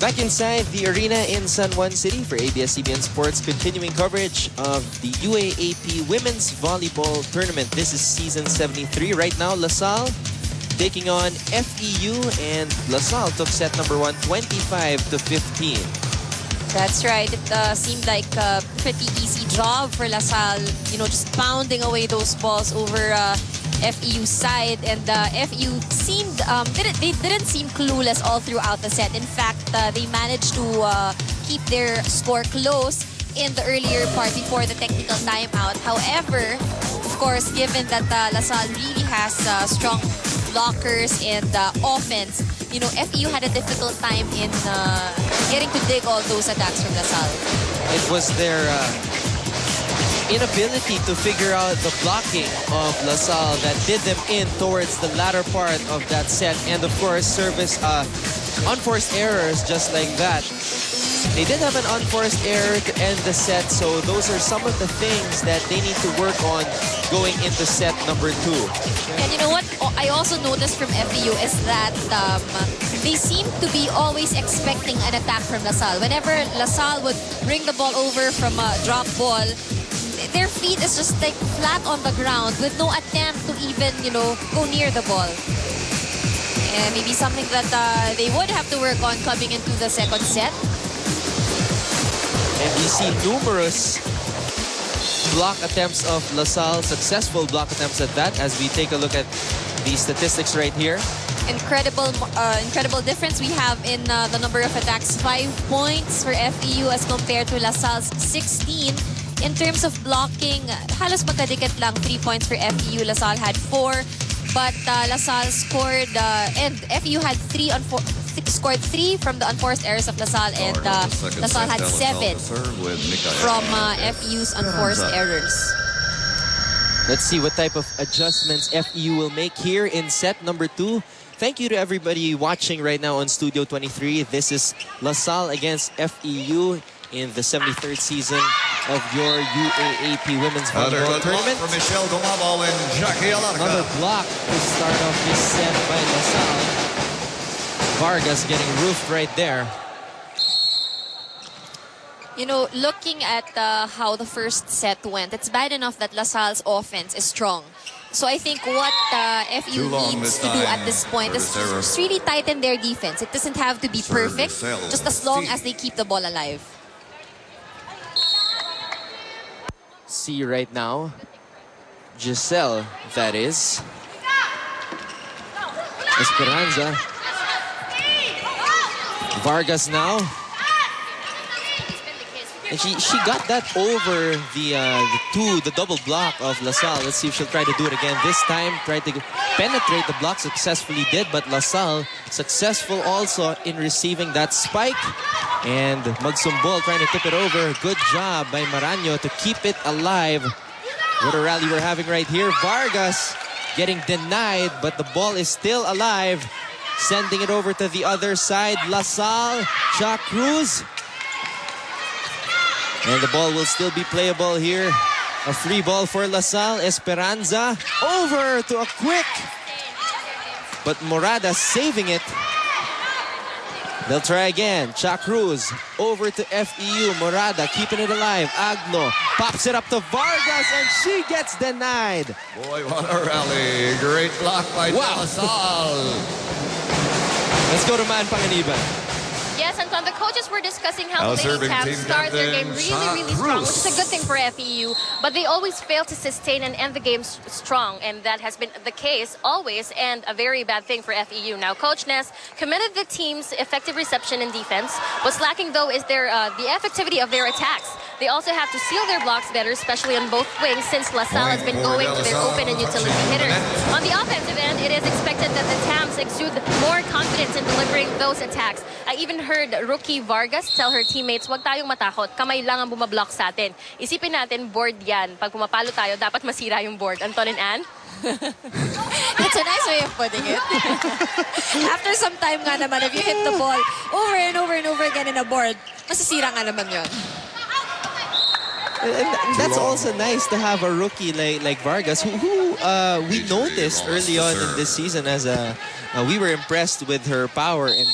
Back inside the arena in San Juan City for ABS-CBN Sports, continuing coverage of the UAAP Women's Volleyball Tournament. This is season 73. Right now, LaSalle taking on FEU, and LaSalle took set number 1, 25-15. That's right. It seemed like a pretty easy job for LaSalle, you know, just pounding away those balls over FEU's side, and FEU seemed they didn't seem clueless all throughout the set. In fact, they managed to keep their score close in the earlier part before the technical timeout. However, of course, given that LaSalle really has strong blockers and offense, you know, FEU had a difficult time in getting to dig all those attacks from LaSalle. It was their inability to figure out the blocking of LaSalle that did them in towards the latter part of that set. And of course, service unforced errors just like that. They did have an unforced error to end the set, so those are some of the things that they need to work on going into set number 2. And you know what I also noticed from FEU is that they seem to be always expecting an attack from LaSalle. Whenever LaSalle would bring the ball over from a drop ball, their feet is just like flat on the ground with no attempt to even, you know, go near the ball. And maybe something that they would have to work on coming into the second set. And we see numerous block attempts of LaSalle, successful block attempts at that, as we take a look at the statistics right here. Incredible difference we have in the number of attacks. 5 points for FEU as compared to LaSalle's 16. In terms of blocking, halos magkadikit lang. 3 points for FEU. LaSalle had 4. But LaSalle scored, and FEU had scored 3 from the unforced errors of LaSalle, and LaSalle had 7 from FEU's unforced errors. Let's see what type of adjustments FEU will make here in set number 2. Thank you to everybody watching right now on Studio 23. This is LaSalle against FEU in the 73rd season of your UAAP Women's Volleyball Tournament. Another block to start off this set by LaSalle. Vargas getting roofed right there. You know, looking at how the first set went, it's bad enough that LaSalle's offense is strong. So I think what FEU needs to do at this point is just really tighten their defense. It doesn't have to be perfect, just as long as they keep the ball alive. See right now, Giselle, that is. Esperanza. Vargas now. And she got that over the double block of LaSalle. Let's see if she'll try to do it again. This time, tried to penetrate the block, successfully did, but LaSalle successful also in receiving that spike. And Magsumbol trying to tip it over. Good job by Maraño to keep it alive. What a rally we're having right here. Vargas getting denied, but the ball is still alive. Sending it over to the other side. LaSalle, Cha Cruz. And the ball will still be playable here. A free ball for LaSalle. Esperanza over to a quick. But Morada saving it. They'll try again. Cha Cruz over to FEU. Morada keeping it alive. Agno pops it up to Vargas and she gets denied. Boy, what a rally. Great block by LaSalle. Let's go to Man Panganiban. Yes, Anton, the coaches were discussing how the ladies have started their game really strong, which is a good thing for FEU, but they always fail to sustain and end the game strong, and that has been the case always, and a very bad thing for FEU. Now, Coach Ness commended the team's effective reception and defense. What's lacking, though, is the effectivity of their attacks. They also have to seal their blocks better, especially on both wings, since LaSalle has been going to their open and utility hitters. On the offensive end, it is expected that the TAMs exude more confidence in delivering those attacks. I even heard rookie Vargas tell her teammates, "Wag tayong matakot, kamay lang ang bumablock sa atin. Isipin natin, board yan. Pag pumapalo tayo, dapat masira yung board." Anton and Ann? That's a nice way of putting it. After some time nga naman, if you hit the ball over and over and over again in a board, masisira nga naman yun. And that's also nice to have a rookie like Vargas, who we noticed early on in this season as we were impressed with her power and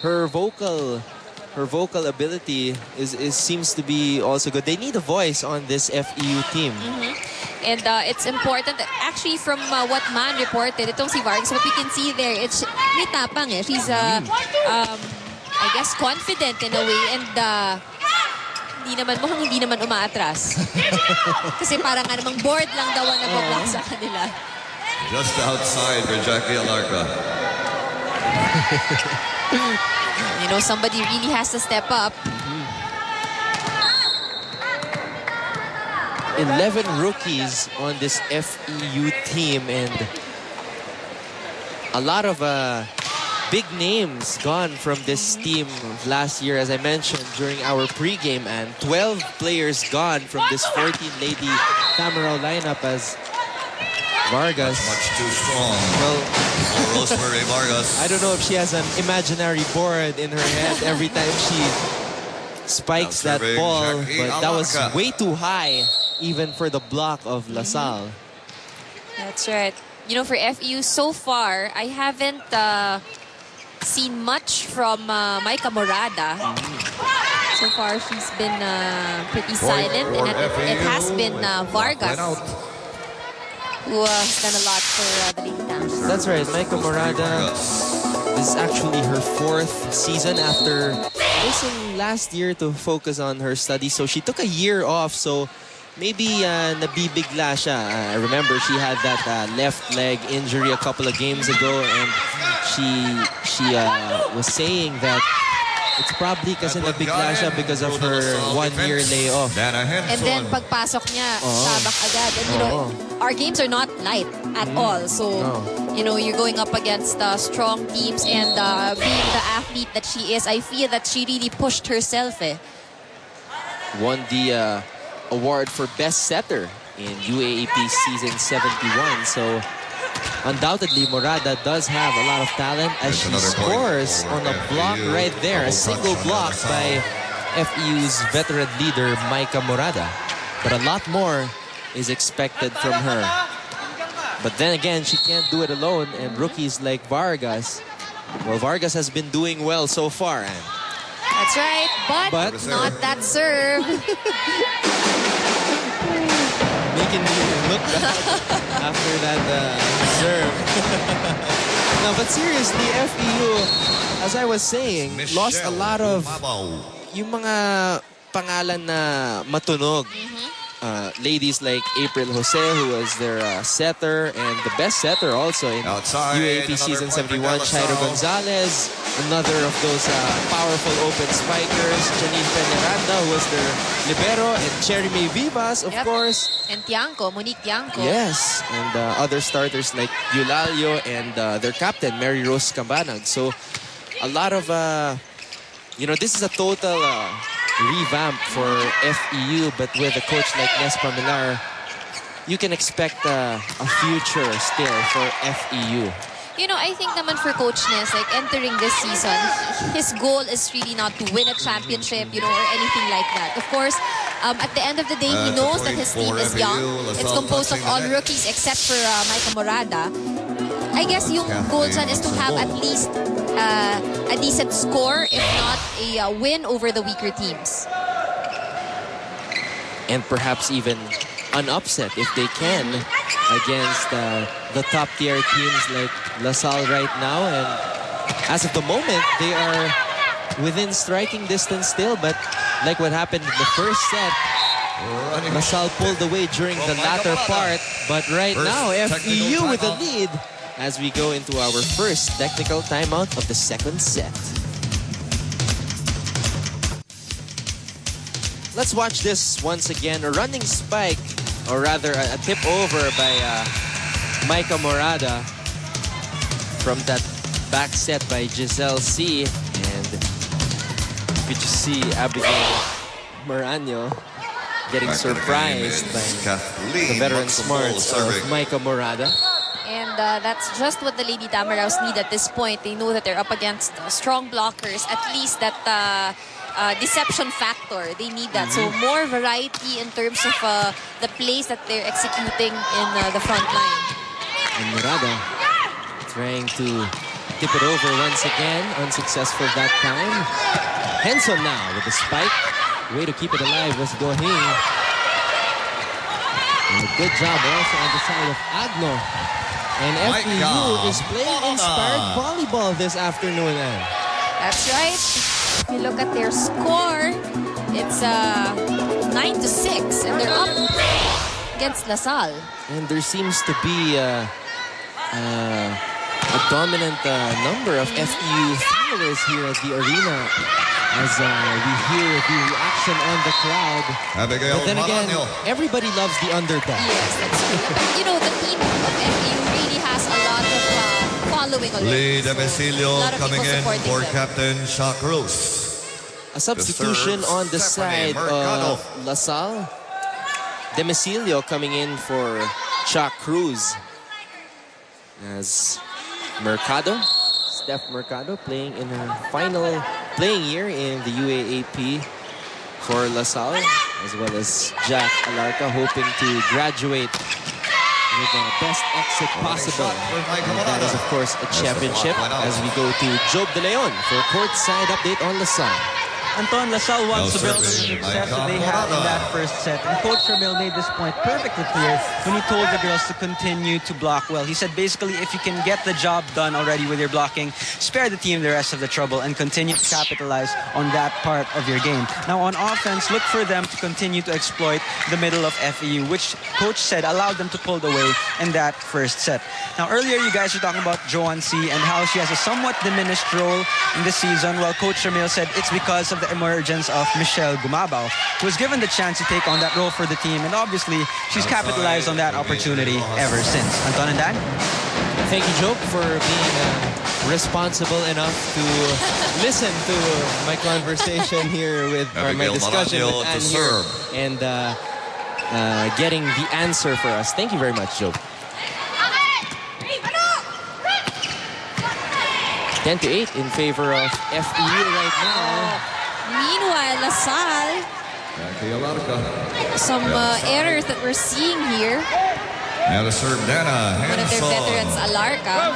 her vocal her vocal ability seems to be also good. They need a voice on this FEU team. And it's important, actually, from what Man reported, itong si Vargas, what we can see there, it's may tapang eh. She's, I guess, confident in a way, and mukhang hindi naman umaatras. Kasi parang nga namang board lang daw ang nag-block sa kanila. Just outside for Jackie Alarca. You know, somebody really has to step up. 11 rookies on this FEU team, and a lot of big names gone from this team last year, as I mentioned during our pregame, and 12 players gone from this 14 Lady Tamaraws lineup as Vargas. Much too strong. Well, for Rosemary Vargas. I don't know if she has an imaginary board in her head every time she spikes that ball, but that was way too high, even for the block of LaSalle. That's right. You know, for FEU so far, I haven't seen much from Maika Morada. So far, she's been pretty silent, and it has been Vargas who has done a lot for the Lady Tamaraws. That's right, Maika Morada. This is actually her 4th season after missing last year to focus on her studies. So she took a year off, so maybe nabibigla siya. I remember she had that left leg injury a couple of games ago, and she was saying that it's probably kasi nabigla siya because of her 1-year layoff. And then pagpasok niya, sabak agad. And you know, our games are not light at all. So, you know, you're going up against strong teams, and being the athlete that she is, I feel that she really pushed herself. Won the award for best setter in UAAP season 71. So undoubtedly, Morada does have a lot of talent as she scores on a block right there. A single block by FEU's veteran leader, Maika Morada. But a lot more is expected from her. But then again, she can't do it alone. And rookies like Vargas, well, Vargas has been doing well so far. And that's right, but not that serve. Making me look bad after that serve. No, but seriously, FEU, as I was saying, lost a lot of yung mga pangalan na matunog. Ladies like April Jose, who was their setter and the best setter also in UAP season 71. Shairo Gonzalez, another of those powerful open spikers. Janine Peñaranda, who was their libero, and Cherry May Vivas, of course. And Tiangco, Monique Tiangco. Yes, and other starters like Eulalio and their captain, Mary Rose Cambanag. So a lot of, you know, this is a total revamp for FEU, but with a coach like Nes Pamilar, you can expect a future still for FEU. You know, I think naman for Coach Nes, like entering this season, his goal is really not to win a championship, you know, or anything like that. Of course, at the end of the day, he knows that his team is young. It's composed of all rookies except for Maika Morada. I guess yung goal dyan is to have at least a decent score, if not a win over the weaker teams. And perhaps even an upset if they can against the top tier teams like LaSalle right now. And as of the moment, they are within striking distance still, but like what happened in the first set, LaSalle pulled away during the latter part. But right now, FEU with the lead as we go into our first technical timeout of the second set. Let's watch this once again. A running spike, or rather a tip over by Maika Morada from that back set by Giselle C. And you could just see Abigail Morano getting surprised by the veteran smarts of Maika Morada. And that's just what the Lady Tamaraws need at this point. They know that they're up against strong blockers, at least that deception factor. They need that. So more variety in terms of the plays that they're executing in the front line. And Morada trying to tip it over once again. Unsuccessful that time. Henson now with the spike. Way to keep it alive was Gohing. And a good job also on the side of Agno. And FEU is playing inspired volleyball this afternoon. That's right. If you look at their score, it's 9-6, and they're up against LaSalle. And there seems to be a dominant number of FEU followers here at the arena as we hear the reaction on the crowd. But then again, everybody loves the underdog. Yes, that's true. You know, the team of FEU really has a lot of following already. Lee Domicilio coming in for Captain Shaw Cruz. A substitution on the side of LaSalle. Domicilio coming in for Chuck Cruz. As Steph Mercado playing in her final playing year in the UAAP for LaSalle, as well as Jack Alarca hoping to graduate with the best exit possible. And that is, of course, a championship as we go to Job De Leon for courtside update on LaSalle. Anton, LaSalle wants to build on the success that they had in that first set. And Coach Ramil made this point perfectly clear when he told the girls to continue to block well. He said basically if you can get the job done already with your blocking, spare the team the rest of the trouble and continue to capitalize on that part of your game. Now on offense, look for them to continue to exploit the middle of FEU, which Coach said allowed them to pull away in that first set. Now earlier you guys were talking about Joanne C. and how she has a somewhat diminished role in the season. Well, Coach Ramil said it's because of the emergence of Michelle Gumabao, who was given the chance to take on that role for the team, and obviously she's capitalized on that opportunity ever since. Anton and Dan? Thank you, Job, for being responsible enough to listen to my conversation here with my discussion with Ann here, and getting the answer for us. Thank you very much, Job. 10-8 in favor of FEU right now. Meanwhile, LaSalle, some errors that we're seeing here. Now to serve Dana One of their veterans, Alarca.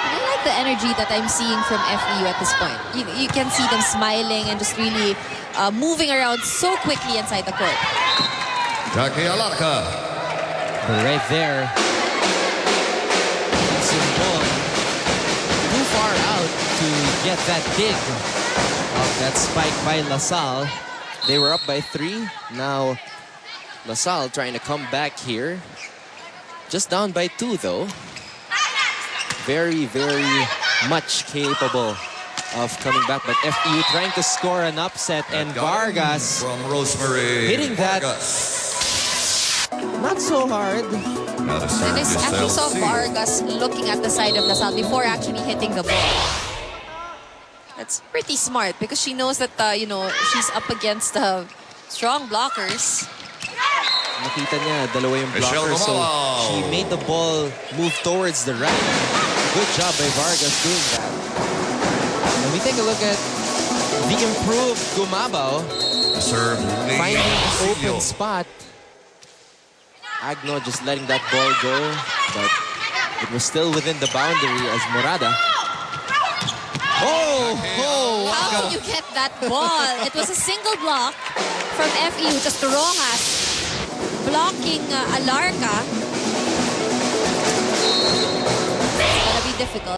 I like the energy that I'm seeing from FEU at this point. You can see them smiling and just really moving around so quickly inside the court. Jackie Alarca. Right there. That's the ball. Too far out to get that dig of that spike by LaSalle. They were up by 3. Now LaSalle trying to come back here. Just down by 2 though. Very, very much capable of coming back. But FEU trying to score an upset, and Vargas from Rosemary hitting that not so hard. And I actually saw Vargas looking at the side of LaSalle before actually hitting the ball. That's pretty smart because she knows that, you know, she's up against strong blockers. Nakita niya, dalawa yung blocker, so she made the ball move towards the right. Good job by Vargas doing that. When we take a look at the improved Gumabao, finding the open spot. Agno just letting that ball go, but it was still within the boundary as Morada. Oh! How did you get that ball? It was a single block from FEU, just wrong as blocking Alarca.